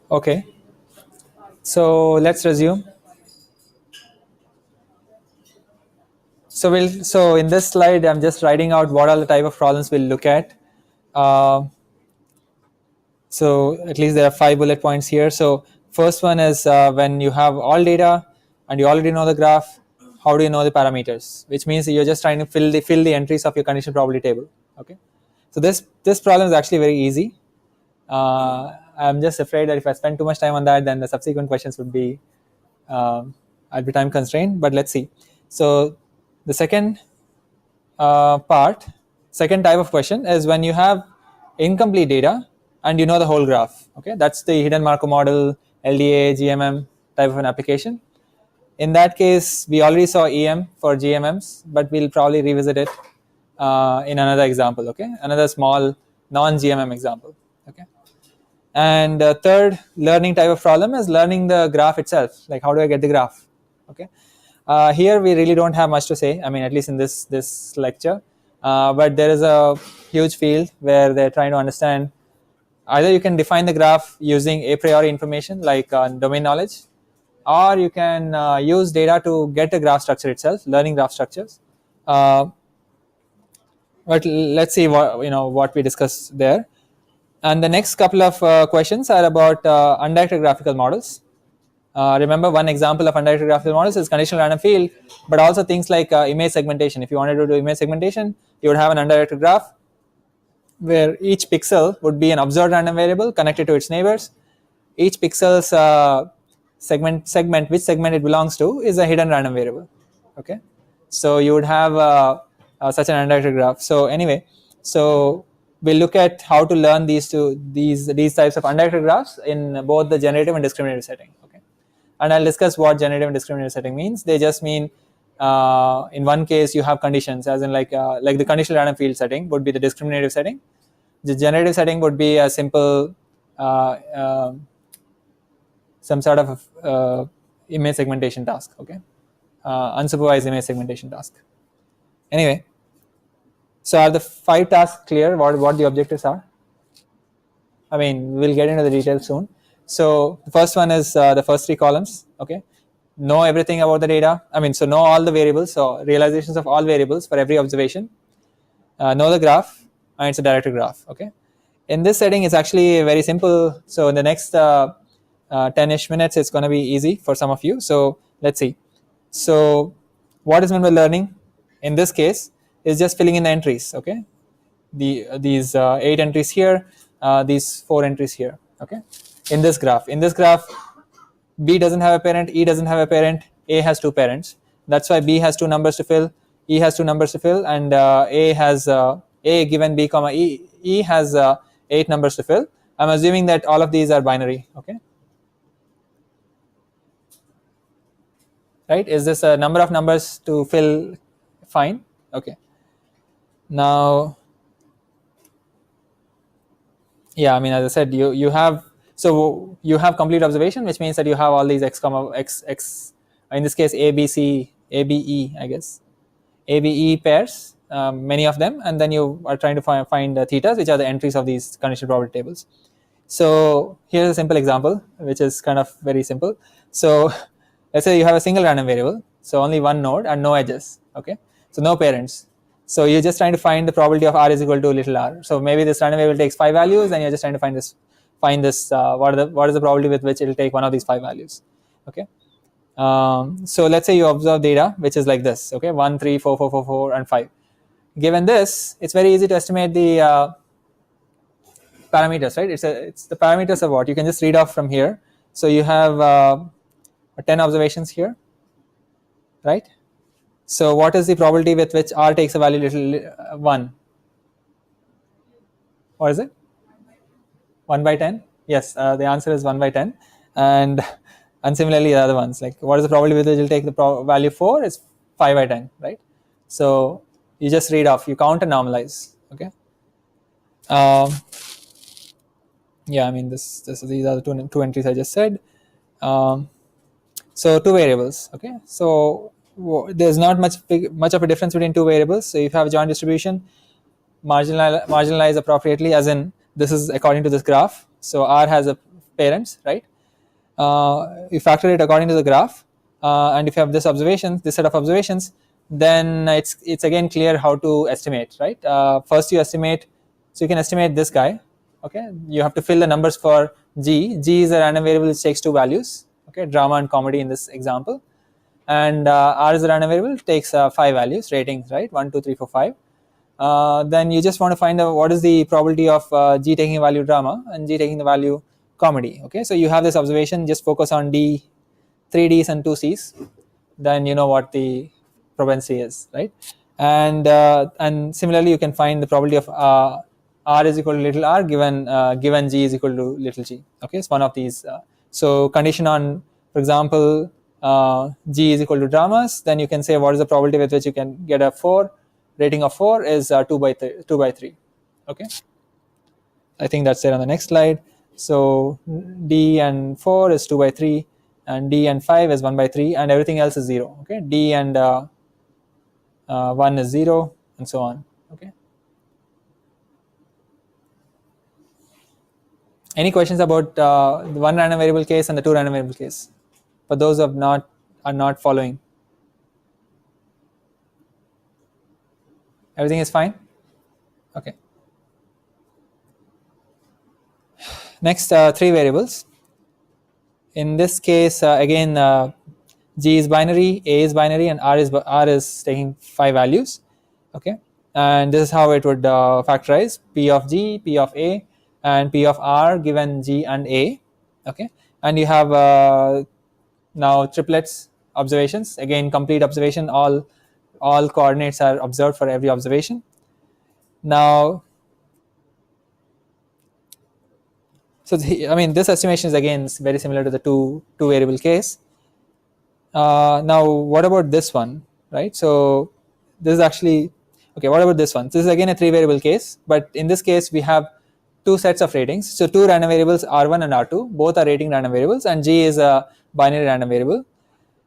Okay, so let's resume. So in this slide, I'm just writing out what are the type of problems we'll look at. So at least there are 5 bullet points here. So first one is when you have all data and you already know the graph, how do you know the parameters? Which means you're just trying to fill the entries of your conditional probability table. Okay, so this problem is actually very easy. I'm just afraid that if I spend too much time on that, then the subsequent questions would be I'll be time constrained. But let's see. So the second second type of question is when you have incomplete data and you know the whole graph. Okay, that's the hidden Markov model, LDA, GMM type of an application. In that case, we already saw EM for GMMs, but we'll probably revisit it in another example. Okay, another small non-GMM example. Okay, and third learning type of problem is learning the graph itself. Like, how do I get the graph? Okay, here we really don't have much to say. I mean, at least in this lecture. But there is a huge field where they're trying to understand either you can define the graph using a priori information like domain knowledge, or you can use data to get a graph structure itself, learning graph structures. But let's see what we discussed there. And the next couple of questions are about undirected graphical models. Remember, one example of undirected graphical models is conditional random field, but also things like image segmentation. If you wanted to do image segmentation, you would have an undirected graph where each pixel would be an observed random variable connected to its neighbors. Each pixel's segment, which segment it belongs to, is a hidden random variable. Okay, so you would have such an undirected graph. So anyway, so we'll look at how to learn these types of undirected graphs in both the generative and discriminative setting. Okay, and I'll discuss what generative and discriminative setting means. They just mean in one case you have conditions, as in like the conditional random field setting would be the discriminative setting. The generative setting would be a simple some sort of image segmentation task. Okay, unsupervised image segmentation task. Anyway, so are the 5 tasks clear? What the objectives are? I mean, we'll get into the details soon. So the first one is the first 3 columns. Okay, know everything about the data. I mean, so know all the variables. So realizations of all variables for every observation. Know the graph, and it's a directed graph. Okay, in this setting, it's actually very simple. So in the next 10ish minutes, it's going to be easy for some of you. So let's see. So what is meant by learning in this case is just filling in the entries. Okay, these 8 entries here, these 4 entries here. Okay, in this graph B doesn't have a parent, E doesn't have a parent, A has 2 parents. That's why B has 2 numbers to fill, E has 2 numbers to fill, and A has A given B comma E has 8 numbers to fill. I'm assuming that all of these are binary. Okay, right? Is this a number of numbers to fill? Fine. Okay, now yeah, I mean, as I said, you have complete observation, which means that you have all these x comma x, in this case A B C A B E, I guess A B E pairs, many of them, and then you are trying to find the thetas, which are the entries of these conditional probability tables. So here's a simple example, which is kind of very simple. So let's say you have a single random variable, so only one node and no edges. Okay, so no parents. So you're just trying to find the probability of r is equal to little r. So maybe this random variable takes 5 values, and you're just trying to find this what is the probability with which it will take one of these 5 values. Okay, so let's say you observe data which is like this. Okay, 1 3 4 4 4 4 and 5. Given this, it's very easy to estimate the parameters, right? It's the parameters of what you can just read off from here. So you have 10 observations here, right? So what is the probability with which r takes a value little 1? What is it? 1 by 10? Yes, the answer is 1 by 10. And similarly the other ones, like what is the probability with which it will take the value 4? It's 5 by 10, right? So you just read off, you count and normalize. Okay. Yeah, I mean these are the two entries I just said. So two variables. Okay, so there's not much of a difference between two variables. So if you have a joint distribution, marginalize appropriately, as in this is according to this graph. So R has a parents, right? You factor it according to the graph, and if you have this set of observations, then it's again clear how to estimate, right? First you estimate, so you can estimate this guy. Okay, you have to fill the numbers for G. G is a random variable which takes two values. Okay, drama and comedy in this example, and R is a random variable, takes 5 values, ratings, right? 1, 2, 3, 4, 5. Then you just want to find out what is the probability of G taking a value drama and G taking the value comedy. Okay, so you have this observation, just focus on D, 3 Ds and 2 Cs, then you know what the propensity is, right? And similarly you can find the probability of R is equal to little r given G is equal to little g. Okay, it's one of these. So condition on, for example, G is equal to dramas, then you can say what is the probability with which you can get a 4, rating of 4 is 2 by 3. Okay, I think that's it on the next slide. So D and 4 is 2 by 3, and D and 5 is 1 by 3, and everything else is 0. Okay, D and 1 is 0, and so on. Okay. Any questions about the one random variable case and the two random variable case? For those who are not following, everything is fine. Okay. Next, three variables. In this case, again, G is binary, A is binary, and R is taking 5 values. Okay, and this is how it would factorize P of G, P of A, and P of R given G and A. Okay, and you have now triplets observations. Again, complete observation. All coordinates are observed for every observation. Now, so I mean, this estimation is again very similar to the two variable case. Now, what about this one, right? So this is actually okay. What about this one? This is again a 3 variable case, but in this case we have 2 sets of ratings. So 2 random variables, R1 and R2, both are rating random variables, and G is a binary random variable,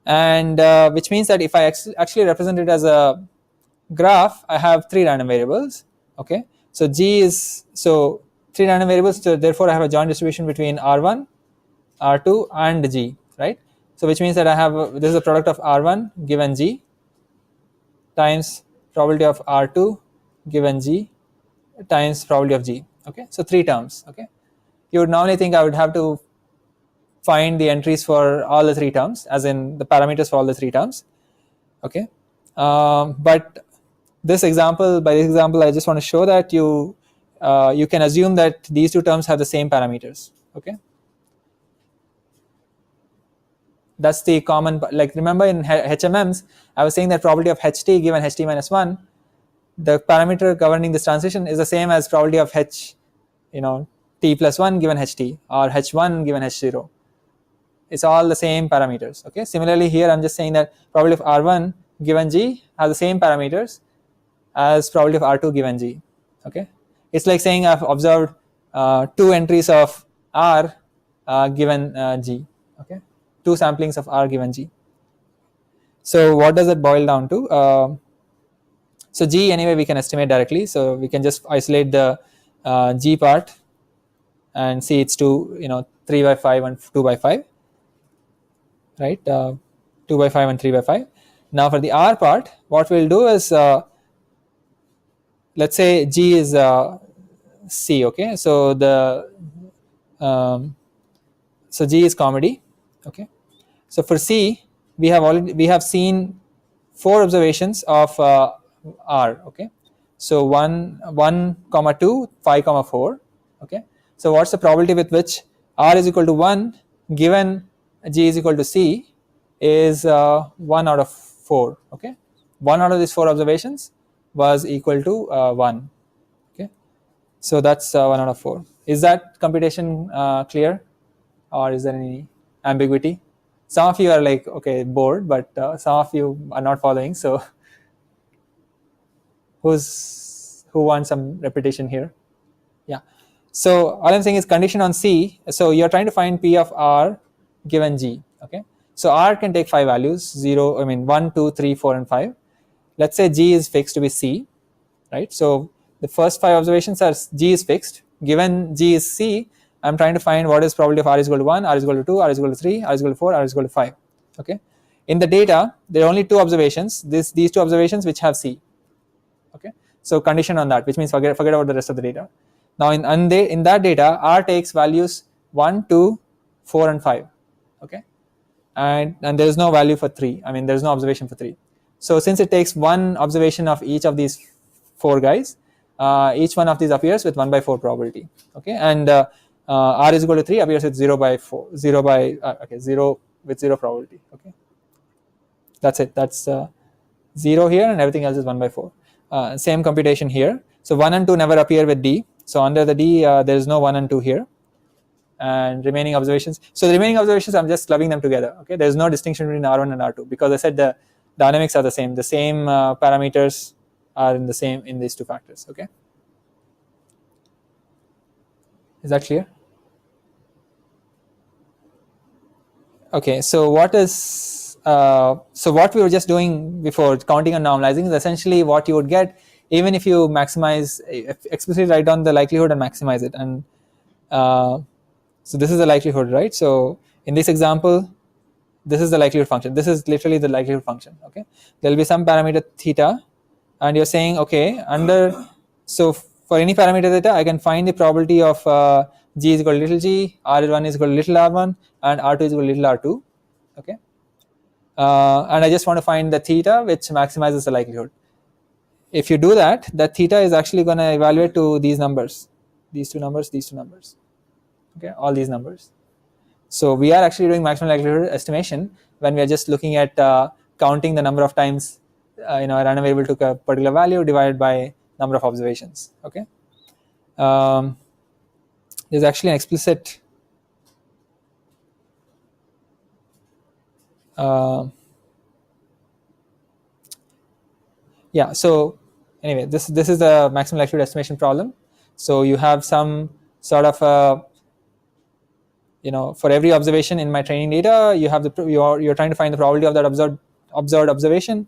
and which means that if I actually represent it as a graph, I have 3 random variables. Okay, so G is 3 random variables, so therefore I have a joint distribution between R1, R2, and G, right? So which means that I have this is a product of R1 given G times probability of R2 given G times probability of G. Okay, so 3 terms. Okay, you would normally think I would have to find the entries for all the 3 terms, as in the parameters for all the 3 terms. Okay, but by this example, I just want to show that you can assume that these 2 terms have the same parameters. Okay, that's the common, like remember in HMMs, I was saying that probability of HT given HT minus 1, the parameter governing this transition is the same as probability of H, T plus 1 given HT, or H1 given H0. It's all the same parameters. Okay, similarly here I'm just saying that probability of R1 given G has the same parameters as probability of R2 given G. Okay, it's like saying I've observed 2 entries of R given G. Okay, 2 samplings of R given G. So what does it boil down to? So G anyway we can estimate directly, so we can just isolate the G part and see it's 2, 3 by 5 and 2 by 5, right? 2 by 5 and 3 by 5. Now for the R part, what we'll do is let's say G is C. Okay, so so G is comedy. Okay, so for C we have seen 4 observations of R. Okay, so 1, 2, 5, 4. Okay, so what's the probability with which R is equal to 1 given G is equal to C is 1 out of 4. Okay, 1 out of these 4 observations was equal to 1. Okay, so that's 1 out of 4. Is that computation clear, or is there any ambiguity? Some of you are like, okay, bored, but some of you are not following. So who wants some repetition here? Yeah. So all I'm saying is condition on C. So you're trying to find P of R given G. Okay. So R can take 5 values, 1, 2, 3, 4, and 5. Let's say G is fixed to be C, right? So the first 5 observations are G is fixed. Given G is C, I'm trying to find what is probability of R is equal to 1, R is equal to 2, R is equal to 3, R is equal to 4, R is equal to 5. Okay. In the data, there are only 2 observations. These 2 observations which have C. Okay. So condition on that, which means forget about the rest of the data. Now in that data, R takes values 1, 2, 4, and 5. Okay. And there is no value for 3. I mean, there is no observation for 3. So since it takes one observation of each of these 4 guys, each one of these appears with 1/4 probability. Okay, and R is equal to 3 appears with 0/4, 0 with 0 probability. Okay, that's it. That's 0 here, and everything else is 1/4. Same computation here. So 1 and 2 never appear with D. So under the D, there is no 1 and 2 here. And remaining observations. So the remaining observations, I'm just clubbing them together. Okay, there is no distinction between R1 and R2 because I said the dynamics are the same. The same parameters are in these 2 factors. Okay, is that clear? Okay, so what we were just doing before, counting and normalizing, is essentially what you would get even if you explicitly write down the likelihood and maximize it. And so this is the likelihood, right? So in this example, this is the likelihood function. This is literally the likelihood function. Okay, there will be some parameter theta, and you're saying, okay, so for any parameter theta, I can find the probability of G is equal to little g, R1 is equal to little r1, and R2 is equal to little r2. Okay, and I just want to find the theta which maximizes the likelihood. If you do that, that theta is actually going to evaluate to these numbers, these two numbers. Okay, all these numbers. So we are actually doing maximum likelihood estimation when we are just looking at counting the number of times a random variable took a particular value divided by number of observations. Okay, there's actually an explicit yeah. So anyway, this is the maximum likelihood estimation problem. So you have some sort of for every observation in my training data, you have you're trying to find the probability of that observed observation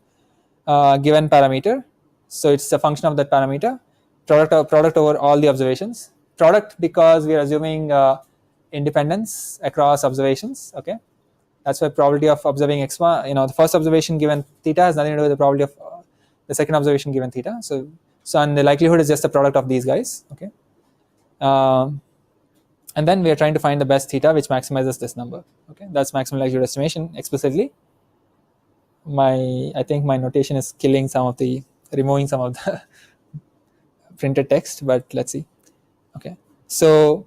given parameter. So it's a function of that parameter, product over all the observations. Product because we are assuming independence across observations. Okay, that's why probability of observing x1, the first observation given theta has nothing to do with the probability of the second observation given theta. So and the likelihood is just a product of these guys. Okay. And then we are trying to find the best theta which maximizes this number. Okay, that's maximum likelihood estimation explicitly. I think my notation is removing some of the printed text, but let's see. Okay, so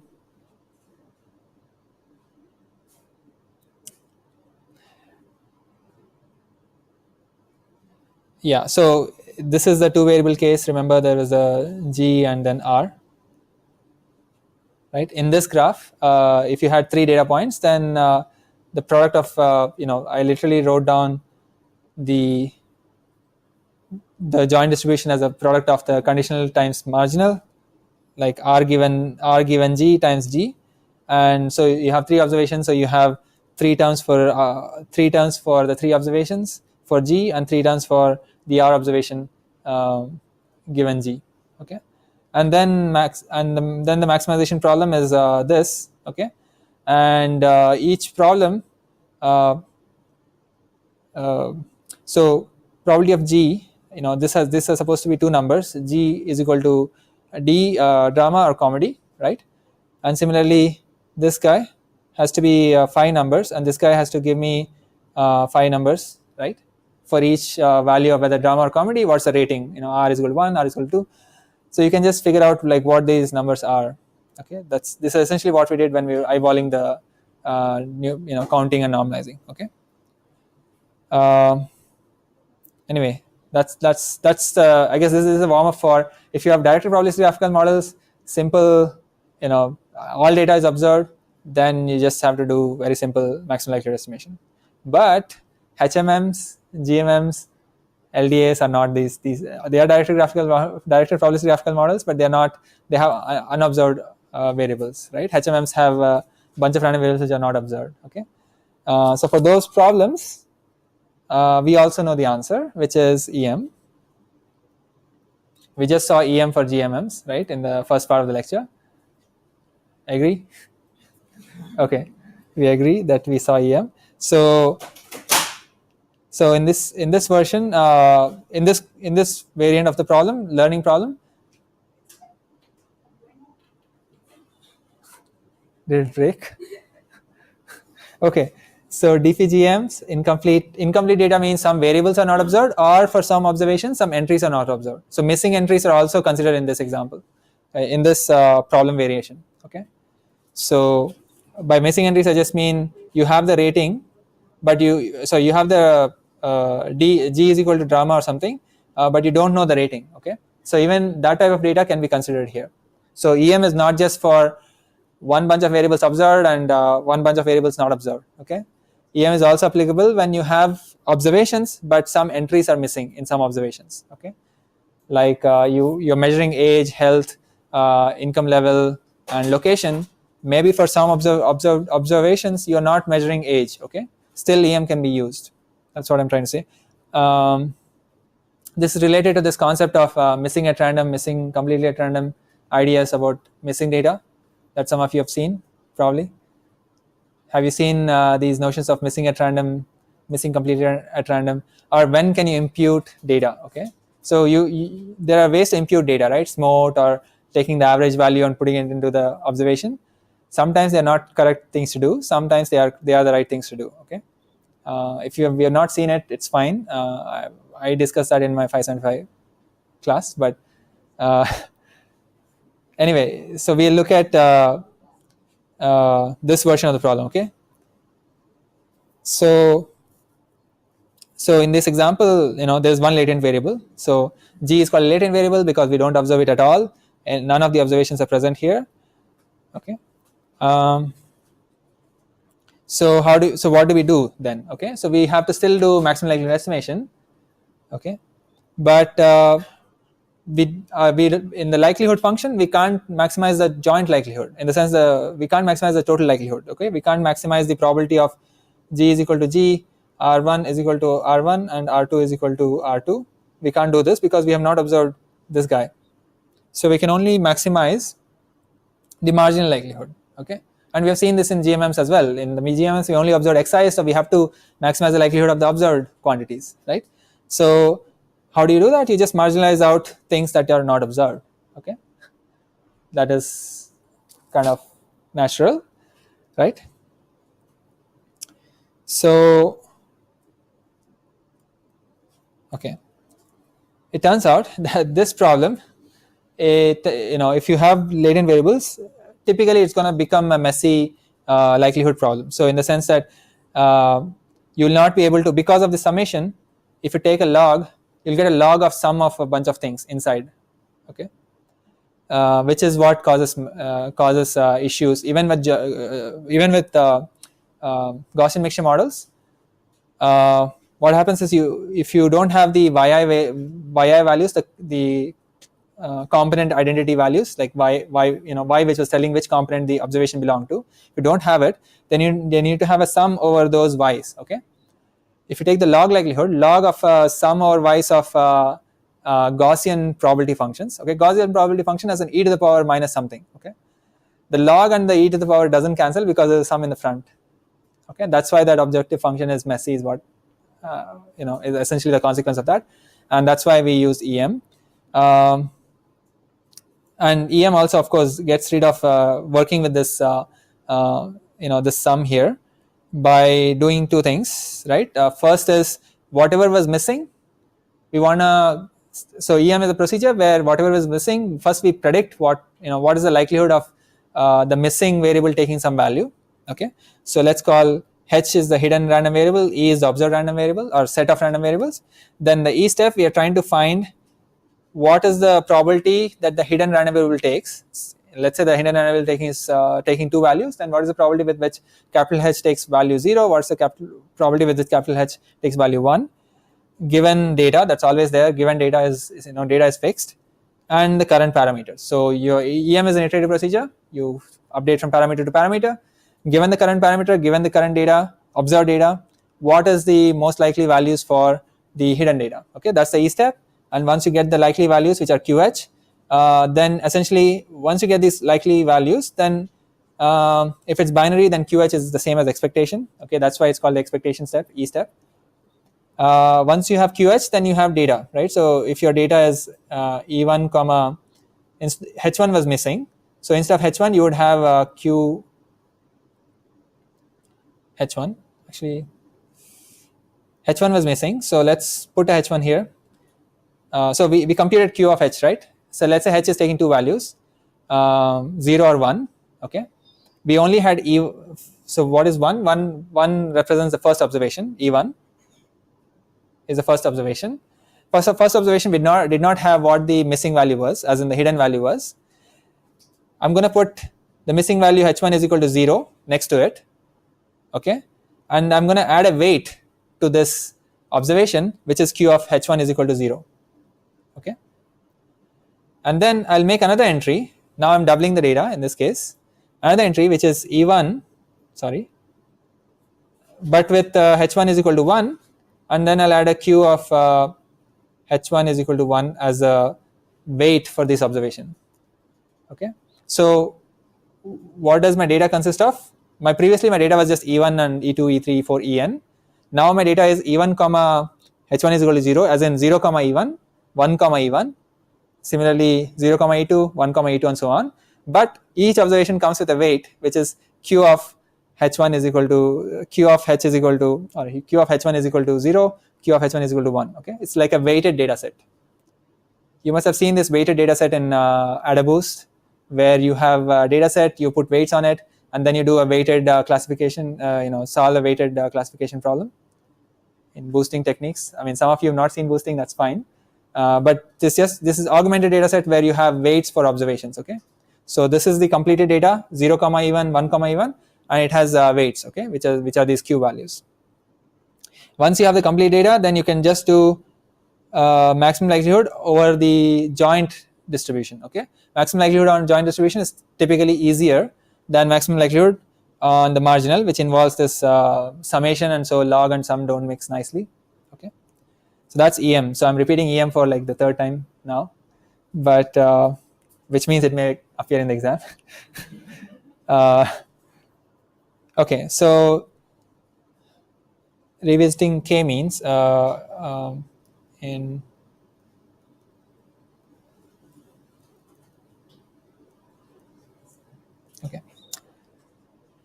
yeah, so this is the 2 variable case. Remember, there was a G and then R. Right, in this graph, if you had 3 data points, then the product of I literally wrote down the joint distribution as a product of the conditional times marginal, like R given G times G, and so you have 3 observations. So you have 3 terms for the 3 observations for G and 3 terms for the R observation given G. Okay. And then then the maximization problem is this. Okay, and each problem. So probability of G, this is supposed to be 2 numbers. G is equal to D drama or comedy, right? And similarly, this guy has to be 5 numbers, and this guy has to give me 5 numbers, right? For each value of whether drama or comedy, what's the rating? R is equal to 1, R is equal to 2. So you can just figure out like what these numbers are. Okay, this is essentially what we did when we were eyeballing the counting and normalizing. Okay. Anyway, that's I guess this is a warm up for if you have directed probabilistic graphical models. Simple, all data is observed. Then you just have to do very simple maximum likelihood estimation. But HMMs, GMMs, LDAs are not these. They are directed probabilistic graphical models, but they are not. They have unobserved variables, right? HMMs have a bunch of random variables which are not observed. Okay, So for those problems, we also know the answer, which is EM. We just saw EM for GMMs, right, in the first part of the lecture. Agree? Okay, we agree that we saw EM. So in this version, in this variant of the problem, learning problem, did it break? Okay, so DPGMs, incomplete data means some variables are not observed, or for some observations some entries are not observed. So missing entries are also considered in this example, in this problem variation. Okay, so by missing entries I just mean you have the rating, but you have the G is equal to drama or something, but you don't know the rating. Okay, so even that type of data can be considered here. So EM is not just for one bunch of variables observed and one bunch of variables not observed. Okay, EM is also applicable when you have observations but some entries are missing in some observations. Okay, like you're measuring age, health, income level, and location. Maybe for some observations you're not measuring age. Okay, still EM can be used. That's what I'm trying to say. This is related to this concept of missing at random, missing completely at random, ideas about missing data that some of you have seen probably. Have you seen these notions of missing at random, missing completely at random, or when can you impute data? Okay, so there are ways to impute data, right? SMOT, or taking the average value and putting it into the observation. Sometimes they are not correct things to do. Sometimes they are the right things to do. Okay, if we have not seen it, it's fine. I discussed that in my 575 class, but anyway, so we'll look at this version of the problem. Okay, so in this example, there's one latent variable. So G is called a latent variable because we don't observe it at all, and none of the observations are present here. Okay, so what do we do then? Okay, so we have to still do maximum likelihood estimation. Okay, but we in the likelihood function we can't maximize the joint likelihood, in the sense that we can't maximize the total likelihood. Okay, we can't maximize the probability of G is equal to G, R1 is equal to R1, and R2 is equal to R2. We can't do this because we have not observed this guy. So we can only maximize the marginal likelihood. Okay, and we have seen this in GMMs as well. In the GMMs we only observed Xi, so we have to maximize the likelihood of the observed quantities, right? So how do you do that? You just marginalize out things that are not observed. Okay, that is kind of natural, right? So okay, it turns out that this problem, if you have latent variables, typically it's going to become a messy likelihood problem. So in the sense that you will not be able to, because of the summation, if you take a log, you'll get a log of sum of a bunch of things inside. Okay, which is what causes issues even with Gaussian mixture models. What happens is if you don't have the yi values, the component identity values, like y which was telling which component the observation belonged to. If you don't have it, then you need to have a sum over those y's. Okay, if you take the log likelihood, log of sum over y's of Gaussian probability functions. Okay, Gaussian probability function has an e to the power minus something. Okay, the log and the e to the power doesn't cancel because there's a sum in the front. Okay, that's why that objective function is messy, is what is essentially the consequence of that, and that's why we use EM. And EM also, of course, gets rid of working with this this sum here by doing two things, right? First is whatever was missing, we wanna. So EM is a procedure where whatever is missing, first we predict what is the likelihood of the missing variable taking some value. Okay, so let's call H is the hidden random variable, E is the observed random variable or set of random variables. Then the E step, we are trying to find what is the probability that the hidden random variable takes. Let's say the hidden random variable is taking two values. Then what is the probability with which capital H takes value 0? What's the probability with which capital H takes value 1? Given data, that's always there. Given data is data is fixed, and the current parameters. So your EM is an iterative procedure. You update from parameter to parameter. Given the current parameter, given the current data observed data, what is the most likely values for the hidden data. Okay, that's the E step. And once you get the likely values, which are QH, then essentially once you get these likely values, then if it's binary, then QH is the same as expectation. Okay, that's why it's called the expectation step, E step. Once you have QH, then you have data, right? So if your data is E1 comma H1 was missing, so instead of H1 you would have Q H1. Actually H1 was missing, so let's put a H1 here. So we computed Q of H, right? So let's say H is taking two values, 0 or 1. Okay, we only had E. So what is 1? 1 represents the first observation. E1 is the first observation. First observation did not have what the missing value was, as in the hidden value was. I'm going to put the missing value H1 is equal to 0 next to it. Okay, and I'm going to add a weight to this observation, which is Q of H1 is equal to 0. Okay, and then I'll make another entry. Now I'm doubling the data in this case. Another entry which is E1, sorry, but with H1 is equal to 1, and then I'll add a Q of H1 is equal to 1 as a weight for this observation. Okay, so what does my data consist of? Previously my data was just E1 and E2, E3, E4, En. Now my data is E1 comma H1 is equal to 0, as in 0 comma E1, 1 comma E1, similarly 0 comma E2, 1 comma E2, and so on. But each observation comes with a weight, which is Q of H1 is equal to Q of H is equal to, or Q of H1 is equal to 0, Q of H1 is equal to 1. Okay, it's like a weighted data set. You must have seen this weighted data set in AdaBoost, where you have a data set, you put weights on it, and then you do a weighted classification, solve a weighted classification problem in boosting techniques. I mean, some of you have not seen boosting, that's fine. But this is augmented data set where you have weights for observations. Okay, so this is the completed data, 0 comma E1, 1 comma E1, and it has weights, okay, which are these Q values. Once you have the complete data, then you can just do maximum likelihood over the joint distribution. Okay, maximum likelihood on joint distribution is typically easier than maximum likelihood on the marginal, which involves this summation, and so log and sum don't mix nicely. Okay, so that's EM. So I'm repeating EM for like the third time now, but which means it may appear in the exam. Okay, so revisiting k-means in okay.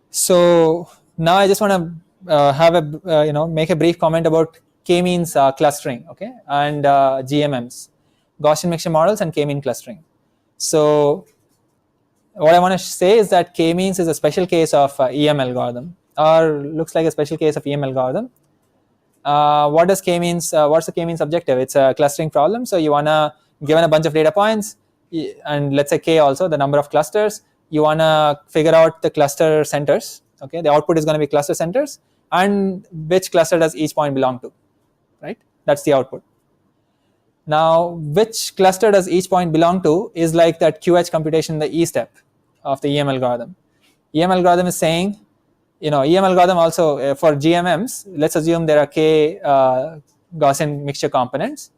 So now I just want to have a make a brief comment about k-means clustering, okay, and GMMs, Gaussian mixture models, and k-mean clustering. So what I want to say is that k-means is a special case of EM algorithm, or looks like a special case of EM algorithm. What does k-means? What's the k-means objective? It's a clustering problem. So you wanna, given a bunch of data points, and let's say k also the number of clusters, you wanna figure out the cluster centers. Okay, the output is going to be cluster centers, and which cluster does each point belong to, right? That's the output. Now, which cluster does each point belong to is like that QH computation, the E step of the EM algorithm. EM algorithm is saying, EM algorithm also for GMMs, let's assume there are k Gaussian mixture components.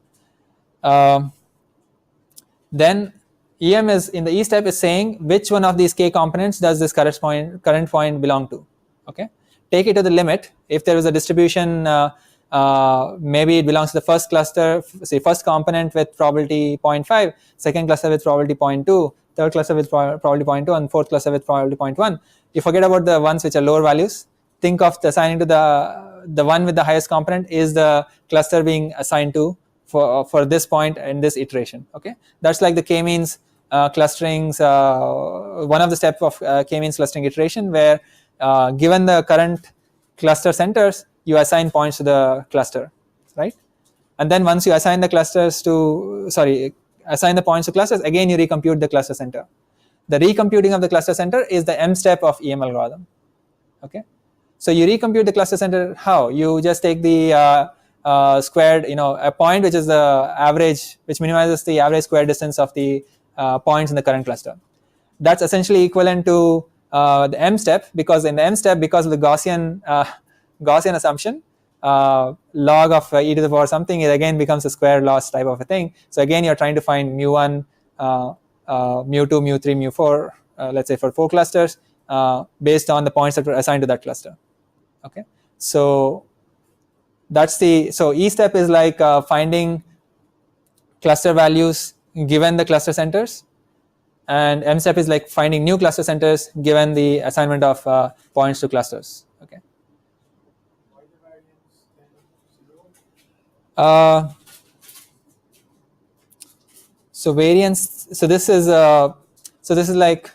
Then EM is in the E step is saying which one of these k components does this current point belong to. Okay, take it to the limit. If there is a distribution, maybe it belongs to the first cluster, say first component with probability 0.5, second cluster with probability 0.2, third cluster with probability 0.2, and fourth cluster with probability 0.1. You forget about the ones which are lower values. Think of the assigning to the one with the highest component is the cluster being assigned to for this point in this iteration. Okay, that's like the k-means clusterings, one of the steps of k-means clustering iteration, where given the current cluster centers, you assign points to the cluster, right? And then once you assign the assign the points to clusters, again you recompute the cluster center. The recomputing of the cluster center is the M step of EM algorithm. Okay, so you recompute the cluster center. How? You just take the squared, a point which is the average, which minimizes the average square distance of the points in the current cluster. That's essentially equivalent to the M step, because in the M step, because of the Gaussian Gaussian assumption, log of e to the power something, it again becomes a square loss type of a thing. So again, you're trying to find mu1, mu2, mu3, mu4, let's say for 4 clusters, based on the points that were assigned to that cluster. Okay, so that's the, so E step is like finding cluster values given the cluster centers, and M step is like finding new cluster centers given the assignment of points to clusters. Okay. So variance. So this is like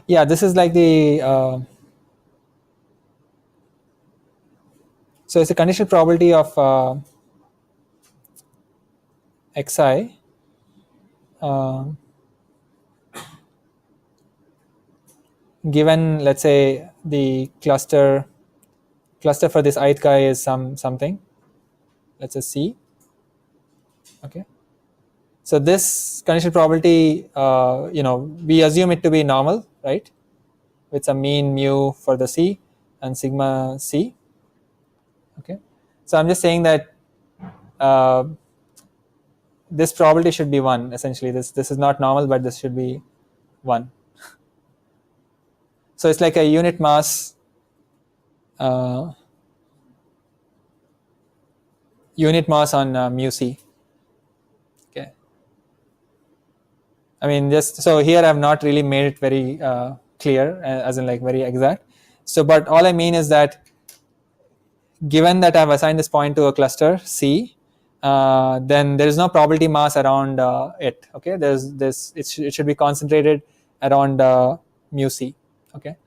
yeah, this is like the so it's a conditional probability of xi given, let's say, the cluster for this ith guy is something, let's say C. Okay, so this conditional probability, we assume it to be normal, right, with some mean mu for the C and sigma C. Okay, so I'm just saying that this probability should be 1. Essentially, this is not normal, but this should be 1. So it's like a unit mass on mu C. Okay, I mean, just so here I've not really made it very clear, as in like very exact. So, but all I mean is that given that I've assigned this point to a cluster C, then there is no probability mass around it. Okay, there's this. It should be concentrated around mu C. Okay,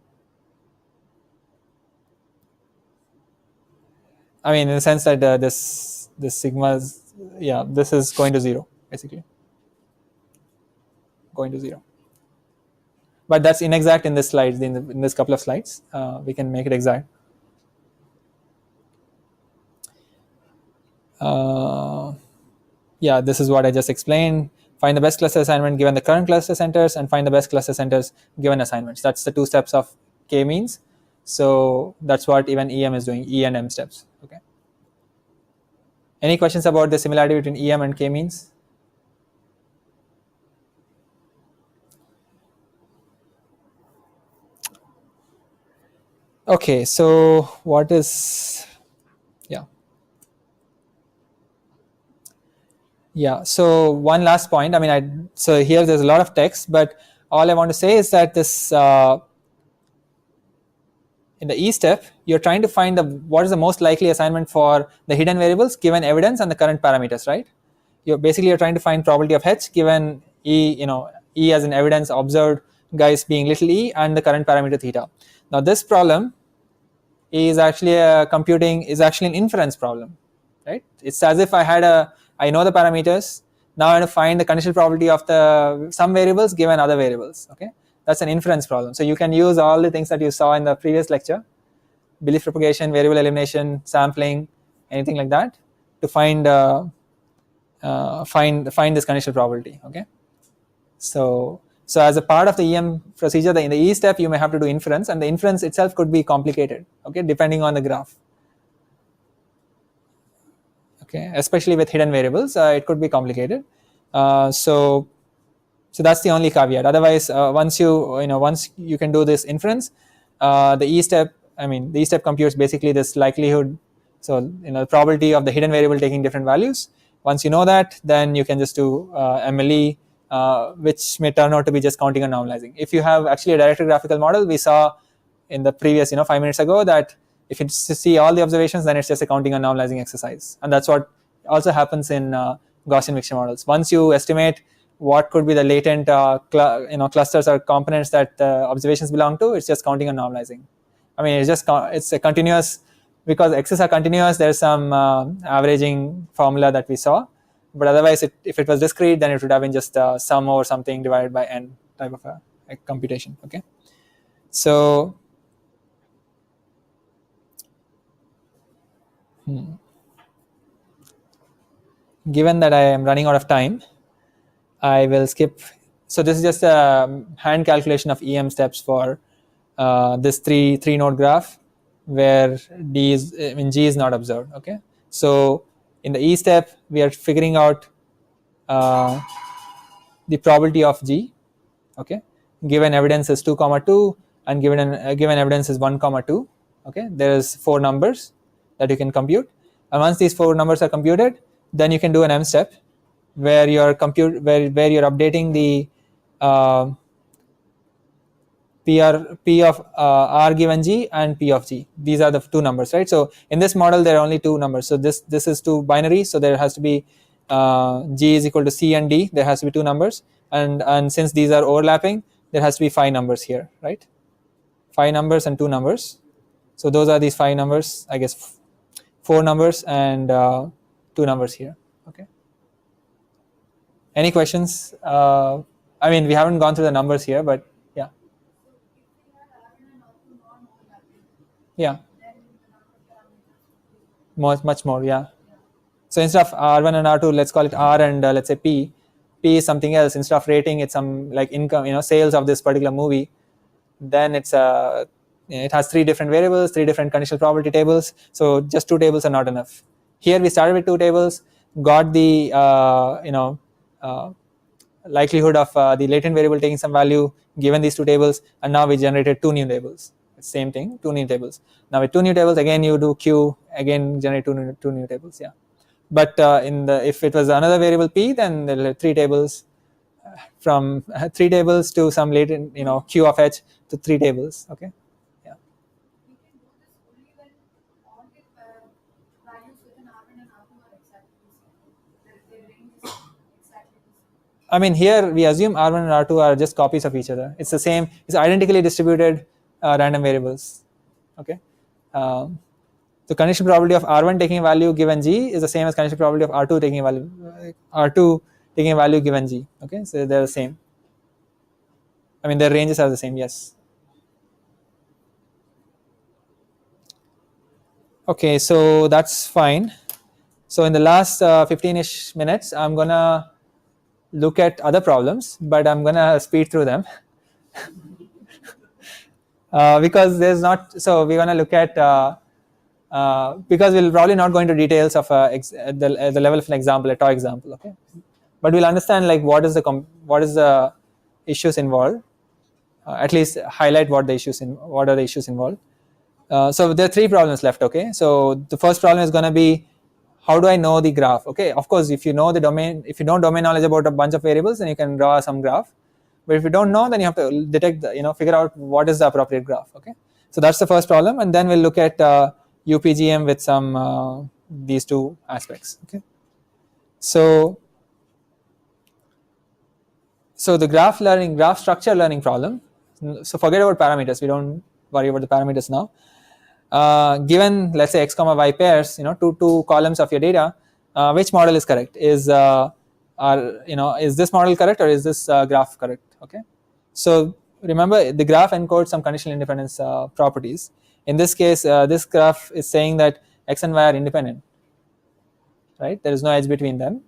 I mean, in the sense that this sigma is, yeah, this is going to 0 basically, going to 0. But that's inexact in this slide. In this couple of slides, we can make it exact. Yeah, this is what I just explained. Find the best cluster assignment given the current cluster centers, and find the best cluster centers given assignments. That's the 2 steps of k-means. So that's what even EM is doing, E and M steps. Okay. Any questions about the similarity between EM and k-means? Okay, so what is, yeah, so one last point. I mean, so here there's a lot of text, but all I want to say is that this in the E step, you're trying to find what is the most likely assignment for the hidden variables given evidence and the current parameters, right? You're trying to find probability of H given E, E as in evidence observed guys being little e and the current parameter theta. Now this problem is actually an inference problem, right? It's as if I know the parameters. Now I want to find the conditional probability of some variables given other variables. Okay, that's an inference problem. So you can use all the things that you saw in the previous lecture: belief propagation, variable elimination, sampling, anything like that, to find this conditional probability. Okay, so as a part of the EM procedure, in the E step, you may have to do inference, and the inference itself could be complicated. Okay, depending on the graph. Okay, especially with hidden variables, it could be complicated. So that's the only caveat. Otherwise, once you can do this inference, the E step computes basically this likelihood. So the probability of the hidden variable taking different values. Once you know that, then you can just do MLE, which may turn out to be just counting and normalizing. If you have actually a directed graphical model, we saw in the previous 5 minutes ago that if you see all the observations, then it's just a counting and normalizing exercise, and that's what also happens in Gaussian mixture models. Once you estimate what could be the latent clusters or components that observations belong to, it's just counting and normalizing. I mean, it's a continuous, because x's are continuous. There's some averaging formula that we saw, but otherwise, if it was discrete, then it would have been just sum over something divided by n type of a computation. Okay, so given that I am running out of time, I will skip. So this is just a hand calculation of EM steps for this three node graph where G is not observed. Okay, so in the E step we are figuring out the probability of G. Okay, given evidence is 2 comma 2 and given evidence is 1 comma 2. Okay, there is 4 numbers that you can compute, and once these 4 numbers are computed, then you can do an M step where you're where you're updating the P of R given G and P of G. These are the 2 numbers, right? So in this model there are only 2 numbers. So this is 2 binary. So there has to be G is equal to C and D. There has to be 2 numbers, and since these are overlapping, there has to be 5 numbers here, right? 5 numbers and 2 numbers. So those are these 5 numbers. I guess 4 numbers and 2 numbers here. Okay. Any questions? I mean, we haven't gone through the numbers here, but yeah. Yeah. Much more, yeah. So instead of R1 and R2, let's call it R and let's say P. P is something else. Instead of rating, it's some like income, sales of this particular movie. Then it's it has 3 different variables, 3 different conditional probability tables. So just 2 tables are not enough. Here we started with 2 tables, got the likelihood of the latent variable taking some value given these 2 tables, and now we generated 2 new tables. Same thing, 2 new tables. Now with 2 new tables, again you do Q, again generate 2 new tables. Yeah, but if it was another variable P, then there are 3 tables, from 3 tables to some latent Q of H to 3 tables. Okay. Yeah. We can do this only when all the values within R1 and R2 are exactly the same. Their range is exactly the same. I mean, here we assume R1 and R2 are just copies of each other. It's the same. It's identically distributed random variables. Okay. The conditional probability of R1 taking a value given G is the same as conditional probability of R2 taking a value given G. Okay, so they're the same. I mean, their ranges are the same. Yes. Okay, so that's fine. So in the last 15-ish minutes, I'm gonna look at other problems, but I'm gonna speed through them because there's not. So we're gonna look at because we'll probably not go into details of the level of an example, a toy example. Okay, but we'll understand like what is the issues involved. At least highlight what are the issues involved. So there are 3 problems left. Okay, so the first problem is going to be, how do I know the graph? Okay, of course, if you know the domain, if you know domain knowledge about a bunch of variables, then you can draw some graph. But if you don't know, then you have to detect figure out what is the appropriate graph. Okay, so that's the first problem, and then we'll look at UPGM with some these 2 aspects. Okay, so the graph structure learning problem. So forget about parameters. We don't worry about the parameters now. Given, let's say, x comma y pairs, two columns of your data, which model is correct? Is this model correct, or is this graph correct? Okay. So remember, the graph encodes some conditional independence properties. In this case, this graph is saying that x and y are independent, right? There is no edge between them.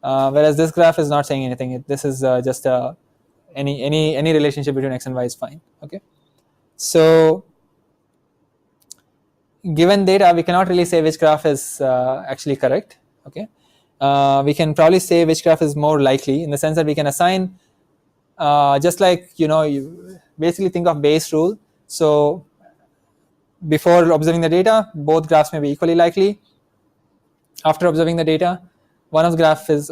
Whereas this graph is not saying anything. This is just any relationship between x and y is fine. Okay. So given data, we cannot really say which graph is actually correct. Okay, we can probably say which graph is more likely, in the sense that we can assign just like you basically think of Bayes' rule. So before observing the data, both graphs may be equally likely. After observing the data, one of the graph is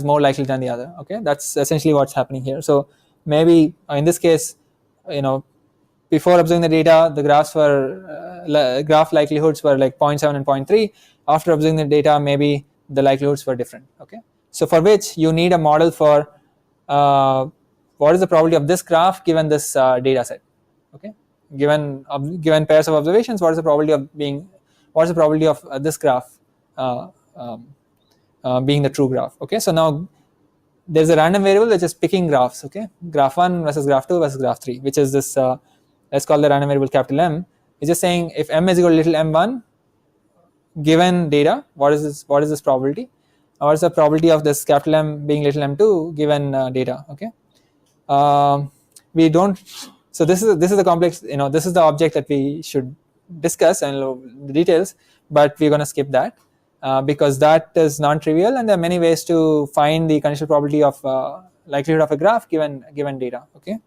more likely than the other. Okay, that's essentially what's happening here. So maybe in this case, before observing the data, the graph likelihoods were like 0.7 and 0.3. After observing the data, maybe the likelihoods were different. Okay, so for which you need a model for what is the probability of this graph given this data set. Okay, given pairs of observations, what is the probability of this graph being the true graph. Okay, so now there's a random variable which is picking graphs. Okay, graph 1 versus graph 2 versus graph 3, which is this let's call the random variable capital M. It's just saying if m is equal to little m1, given data, what is this probability? what's the probability of this capital M being little m2 given data. Okay, we don't. So this is the complex. This is the object that we should discuss and the details, but we're going to skip that because that is non-trivial, and there are many ways to find the conditional probability of likelihood of a graph given data. Okay.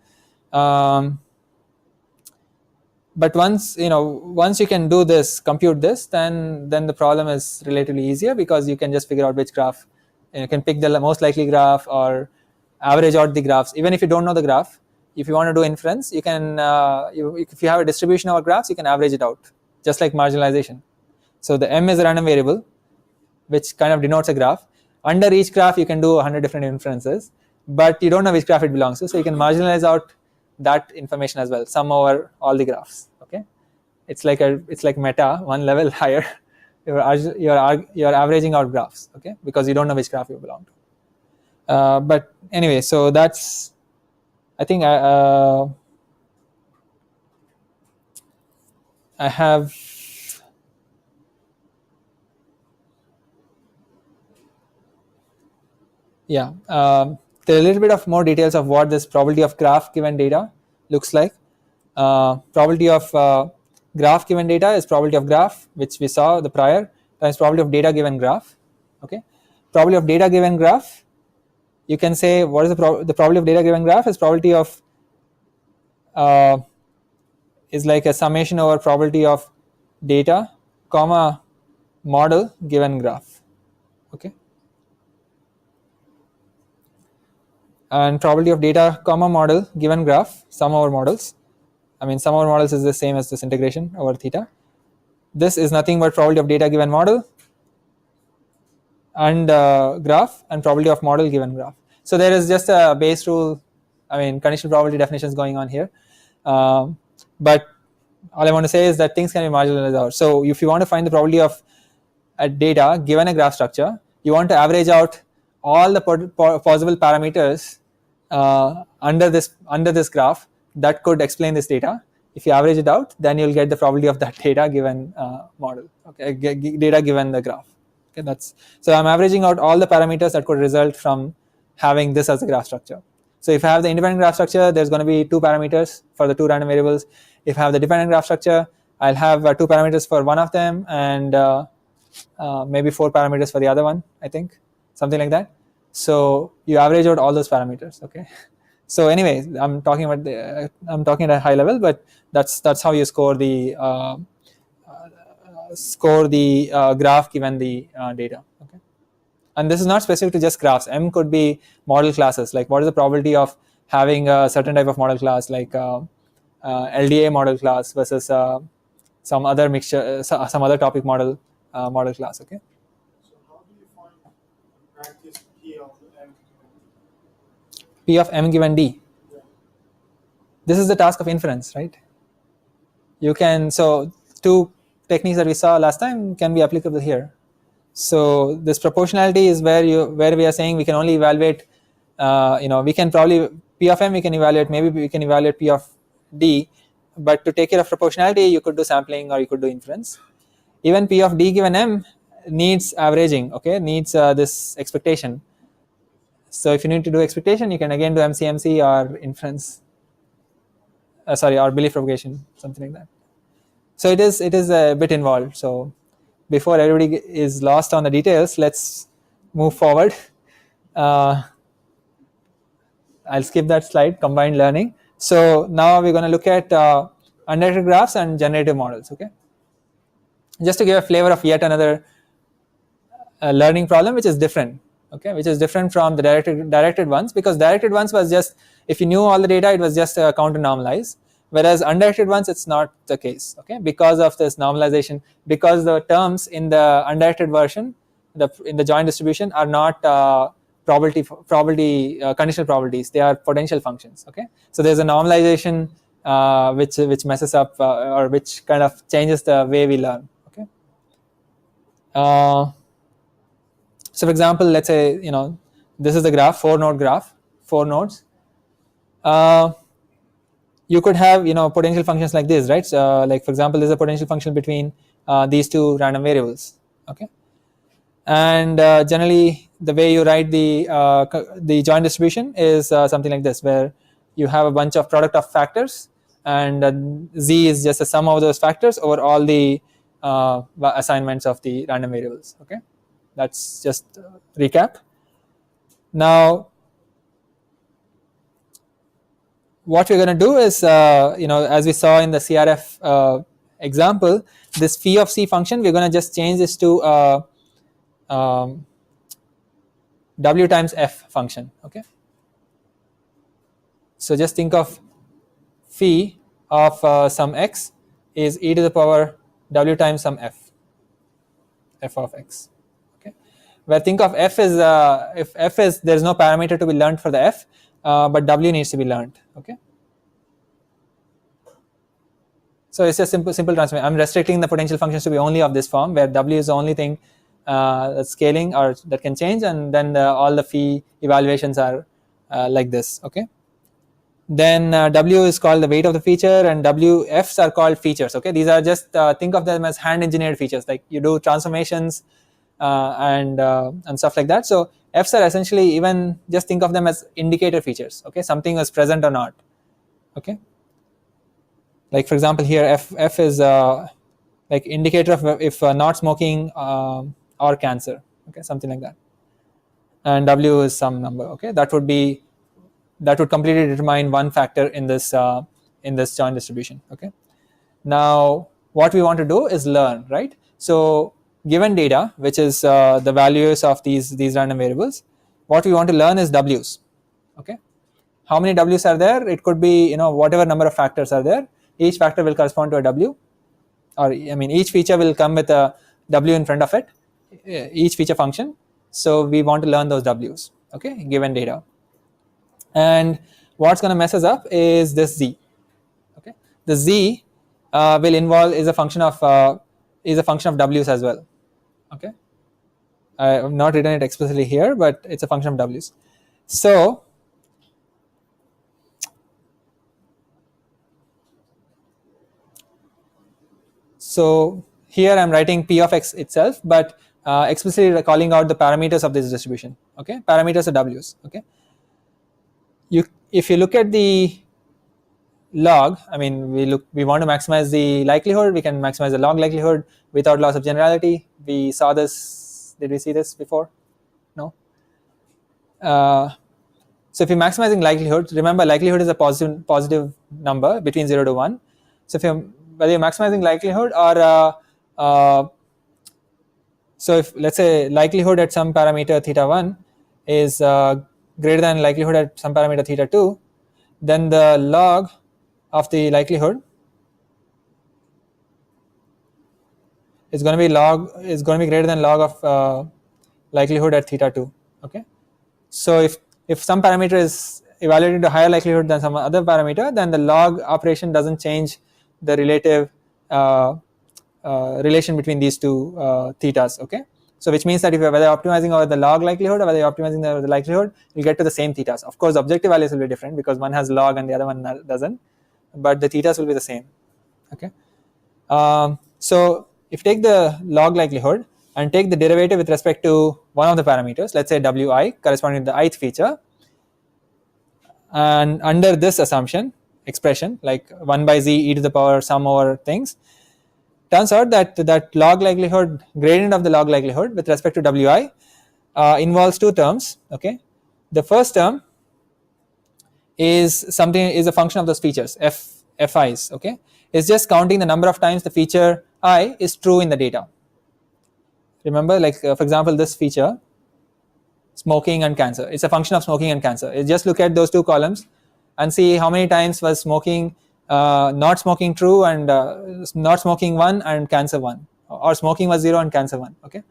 But once you can do this, compute this, then the problem is relatively easier because you can just figure out which graph. You can pick the most likely graph or average out the graphs. Even if you don't know the graph, if you want to do inference, you can. If you have a distribution of graphs, you can average it out, just like marginalization. So the M is a random variable, which kind of denotes a graph. Under each graph, you can do 100 different inferences, but you don't know which graph it belongs to, so you can marginalize out that information as well, sum over all the graphs. Okay, it's like meta, one level higher. You're averaging out graphs. Okay, because you don't know which graph you belong to. But anyway, so that's, I think I have. Yeah, there are a little bit of more details of what this probability of graph given data looks like. Probability of graph given data is probability of graph, which we saw the prior, times probability of data given graph. Okay, probability of data given graph, you can say what is the probability of data given graph is probability of is like a summation over probability of data comma model given graph. Okay. And probability of data comma model given graph, sum over models. I mean, sum over models is the same as this integration over theta. This is nothing but probability of data given model and graph, and probability of model given graph. So there is just a base rule, I mean, conditional probability definitions going on here. But all I want to say is that things can be marginalized out. So if you want to find the probability of a data given a graph structure, you want to average out all the possible parameters under this graph that could explain this data. If you average it out, then you'll get the probability of that data given model. Okay, data given the graph. Okay, so I'm averaging out all the parameters that could result from having this as a graph structure. So if I have the independent graph structure, there's going to be 2 parameters for the 2 random variables. If I have the dependent graph structure, I'll have 2 parameters for one of them and maybe 4 parameters for the other one, I think, something like that. So you average out all those parameters. Okay. So anyway, I'm talking at a high level, but that's how you score the graph given the data. Okay. And this is not specific to just graphs. M could be model classes. Like what is the probability of having a certain type of model class, like LDA model class versus some other mixture, some other topic model class. Okay. So how do you find practice P of M? P of M given D. Yeah. This is the task of inference, right? You can, so 2 techniques that we saw last time can be applicable here. So this proportionality is where we are saying we can only evaluate, we can probably P of M we can evaluate, maybe we can evaluate P of D, but to take care of proportionality, you could do sampling or you could do inference. Even P of D given M needs averaging, okay, needs this expectation. So if you need to do expectation, you can again do MCMC or inference, or belief propagation, something like that. So it is a bit involved. So before everybody is lost on the details, let's move forward. I'll skip that slide, combined learning. So now we're going to look at undirected graphs and generative models. Okay, just to give a flavor of yet another learning problem which is different. Okay, which is different from the directed ones, because directed ones was just, if you knew all the data, it was just count and normalize. Whereas undirected ones, it's not the case. Okay, because of this normalization, because the terms in the undirected version, in the joint distribution, are not conditional probabilities. They are potential functions. Okay, so there's a normalization which messes up or which kind of changes the way we learn. Okay. So for example, let's say this is the graph, 4-node graph, 4 nodes. You could have potential functions like this, right? So, like for example, there's a potential function between these 2 random variables. Okay, and generally the way you write the joint distribution is something like this, where you have a bunch of product of factors, and z is just a sum of those factors over all the assignments of the random variables. Okay, that's just recap. Now, what we're going to do is, as we saw in the CRF example, this phi of c function, we're going to just change this to w times f function. Okay, so just think of phi of some x is e to the power w times some f of x. Okay, where think of f is if f is, there is no parameter to be learned for the f, but w needs to be learned. Okay, so it's a simple transformation. I'm restricting the potential functions to be only of this form, where w is the only thing that's scaling or that can change, and then all the phi evaluations are like this. Okay, then w is called the weight of the feature, and wf's are called features. Okay, these are just think of them as hand engineered features, like you do transformations and stuff like that. So f's are essentially, even just think of them as indicator features. Okay, something was present or not. Okay, like for example here f is like indicator of if not smoking or cancer. Okay, something like that. And w is some number. Okay, that would completely determine one factor in this joint distribution. Okay, now what we want to do is learn, right? So given data, which is the values of these random variables, what we want to learn is w's. Okay, how many w's are there? It could be whatever number of factors are there. Each factor will correspond to a w, or each feature will come with a w in front of it, each feature function. So we want to learn those w's. Okay, given data. And what's going to mess us up is this z. Okay, the z will involve is a function of w's as well. Okay, I have not written it explicitly here, but it's a function of w's. So here I'm writing p of x itself, but explicitly calling out the parameters of this distribution. Okay, parameters are w's. Okay, if you look at the log, we want to maximize the likelihood. We can maximize the log likelihood without loss of generality. We saw this. Did we see this before? No. So if you're maximizing likelihood, remember likelihood is a positive number between 0 to 1. So whether you're maximizing likelihood or so if let's say likelihood at some parameter theta 1 is greater than likelihood at some parameter theta 2, then the log of the likelihood is going to be greater than log of likelihood at theta 2. Okay, so if some parameter is evaluated to higher likelihood than some other parameter, then the log operation doesn't change the relative relation between these two thetas. Okay, so which means that if you're whether optimizing over the log likelihood or whether you're optimizing over the likelihood, you'll get to the same thetas. Of course, objective values will be different because one has log and the other one doesn't, but the thetas will be the same. Okay, so if you take the log likelihood and take the derivative with respect to one of the parameters, let's say wi corresponding to the ith feature, and under this assumption expression, like 1 by z e to the power sum over things, turns out that log likelihood, gradient of the log likelihood with respect to wi involves two terms. Okay, the first term is a function of those features fi's. Okay, it's just counting the number of times the feature I is true in the data. Remember, like for example, this feature, smoking and cancer, it's a function of smoking and cancer. You just look at those two columns and see how many times was smoking, not smoking true, and not smoking 1 and cancer 1, or smoking was 0 and cancer 1. Okay,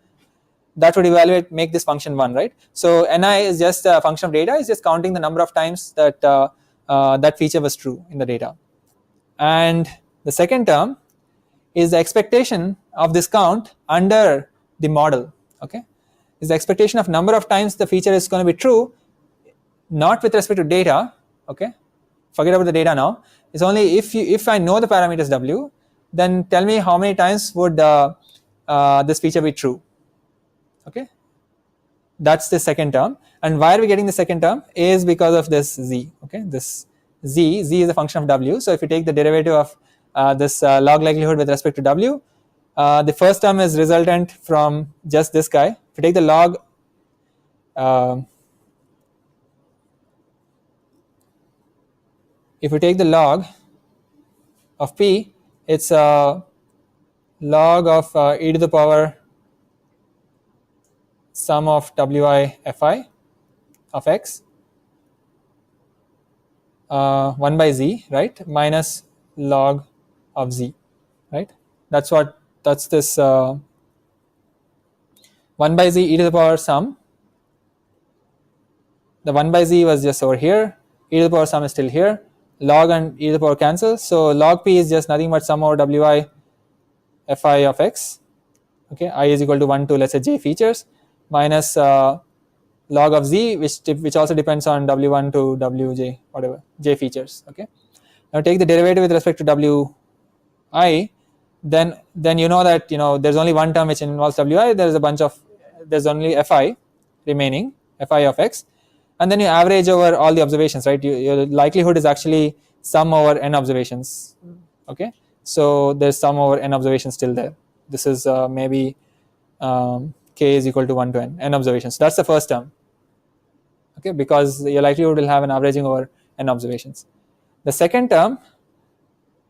that would make this function 1, right? So ni is just a function of data. It's just counting the number of times that that feature was true in the data. And the second term is the expectation of this count under the model. Okay, is the expectation of number of times the feature is going to be true, not with respect to data. Okay, forget about the data now. It's only if I know the parameters w, then tell me how many times would this feature be true. Okay, That's the second term. And why are we getting the second term is because of this z. Okay, this z is a function of w. So if you take the derivative of this log likelihood with respect to w, the first term is resultant from just this guy. If you take the log if you take the log of p, it's log of e to the power sum of wi fi of x 1 by z, right, minus log of z, right. That's this 1 by z e to the power sum. The 1 by z was just over here, e to the power sum is still here, log and e to the power cancel, so log p is just nothing but sum over wi fi of x. Okay, I is equal to 1 to, let's say, j features, minus log of z, which also depends on w1 to wj, whatever j features. Okay, now take the derivative with respect to wi, then you know that there's only one term which involves wi. There's only fi remaining, fi of x, and then you average over all the observations, right. Your likelihood is actually sum over n observations. Okay, so there's sum over n observations still there. This is maybe k is equal to 1 to n observations. That's the first term. Okay, because your likelihood will have an averaging over n observations. The second term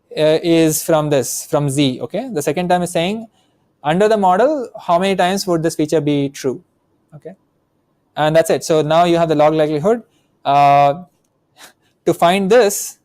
is from z. Okay, the second term is saying under the model how many times would this feature be true. Okay, and that's it. So now you have the log likelihood. To find this,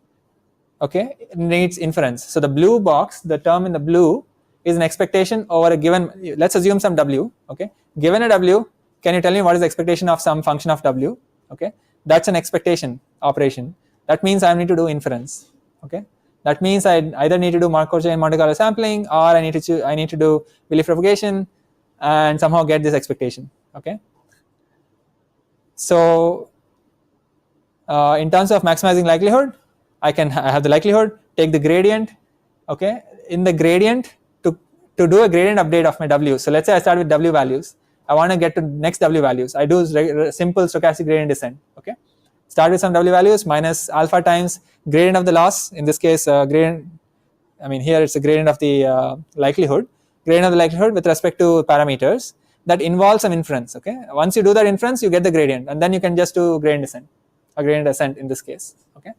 okay, it needs inference. So the blue box, the term in the blue, is an expectation over a given, let's assume some w. Okay, given a w, can you tell me what is the expectation of some function of w? Okay, that's an expectation operation. That means I need to do inference. Okay, that means I either need to do Markov chain Monte Carlo sampling, or I need to do Willy propagation and somehow get this expectation. Okay, so in terms of maximizing likelihood, I have the likelihood, take the gradient. Okay, in the gradient, to do a gradient update of my w. So let's say I start with w values. I want to get to next w values. I do simple stochastic gradient descent. Okay, start with some w values minus alpha times gradient of the loss. In this case, gradient. I mean, here it's a gradient of the likelihood. Gradient of the likelihood with respect to parameters that involves some inference. Okay, once you do that inference, you get the gradient, and then you can just do gradient descent, a gradient ascent in this case. Okay,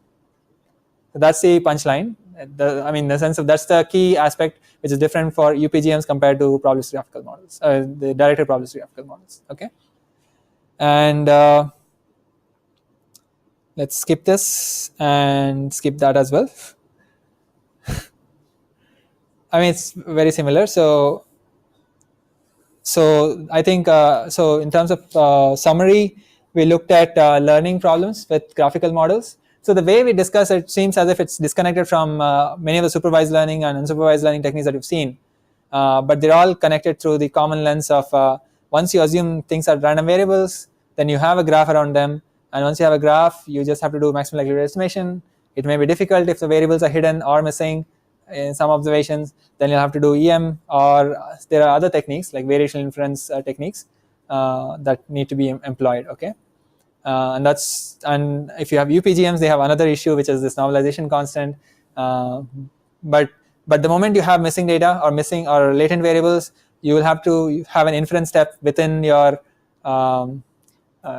so that's the punchline. In the sense of that's the key aspect which is different for UPGMs compared to probabilistic graphical models, the directed probabilistic graphical models. Okay, and let's skip this and skip that as well. I mean, it's very similar. So I think so in terms of summary, we looked at learning problems with graphical models. So the way we discuss it seems as if it's disconnected from many of the supervised learning and unsupervised learning techniques that you've seen, but they're all connected through the common lens of once you assume things are random variables, then you have a graph around them, and once you have a graph, you just have to do maximum likelihood estimation. It may be difficult if the variables are hidden or missing in some observations, then you'll have to do EM, or there are other techniques like variational inference techniques that need to be employed. Okay, and if you have UPGMs, they have another issue, which is this normalization constant. But the moment you have missing data or latent variables, you will have to have an inference step within your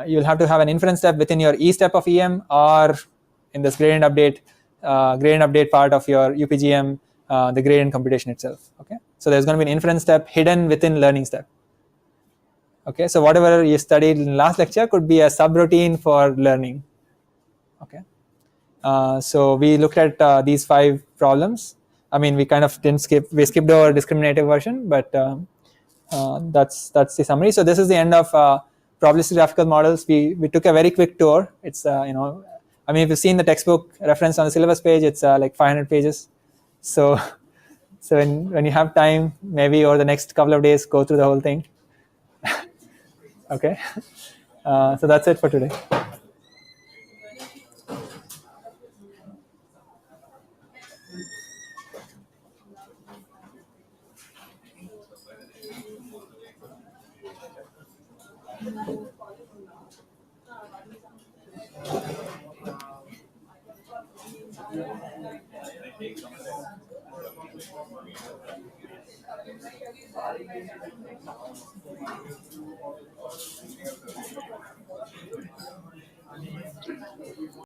you'll have to have an inference step within your E step of EM, or in this gradient update part of your UPGM, the gradient computation itself. Okay, so there's going to be an inference step hidden within learning step. Okay, so whatever you studied in last lecture could be a subroutine for learning. Okay, so we looked at these 5 problems. I mean, we kind of we skipped over discriminative version, but that's the summary. So this is the end of probabilistic graphical models. We took a very quick tour. It's I mean, if you've seen the textbook reference on the syllabus page, it's like 500 pages. So when you have time, maybe over the next couple of days, go through the whole thing. Okay, so that's it for today.